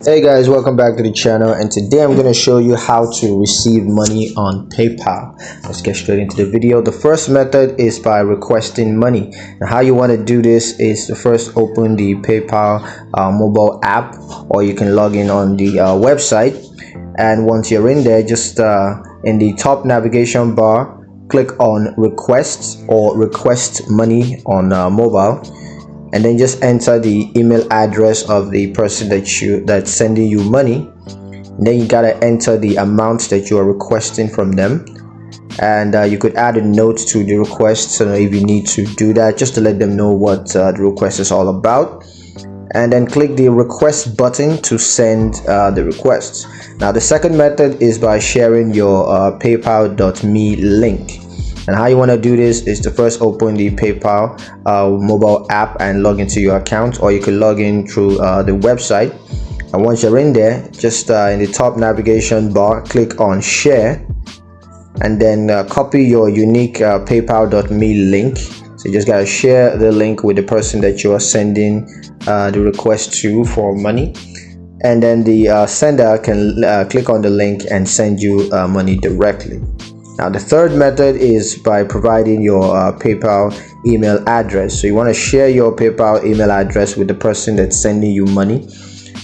Hey guys, welcome back to the channel, and today I'm going to show you how to receive money on PayPal. Let's get straight into the video. The first method is by requesting money. And how you want to do this is to first open the PayPal mobile app, or you can log in on the website. And once you're in there, just in the top navigation bar, click on requests or request money on mobile, and then just enter the email address of the person that's sending you money. And then you gotta enter the amount that you are requesting from them, and you could add a note to the request, so if you need to do that, just to let them know what the request is all about. And then click the request button to send the requests. Now the second method is by sharing your paypal.me link. And how you want to do this is to first open the PayPal mobile app and log into your account, or you can log in through the website. And once you're in there, just in the top navigation bar, click on share, and then copy your unique paypal.me link. So you just gotta share the link with the person that you are sending the request to for money, and then the sender can click on the link and send you money directly. Now the third method is by providing your PayPal email address. So you want to share your PayPal email address with the person that's sending you money,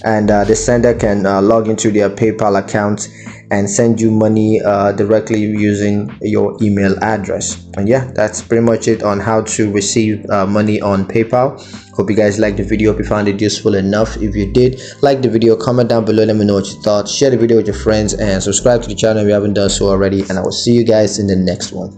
and the sender can log into their PayPal account and send you money directly using your email address. And yeah, that's pretty much it on how to receive money on PayPal. Hope you guys liked the video. If you found it useful enough, if you did, like the video, comment down below, let me know what you thought, share the video with your friends, and subscribe to the channel if you haven't done so already. And I will see you guys in the next one.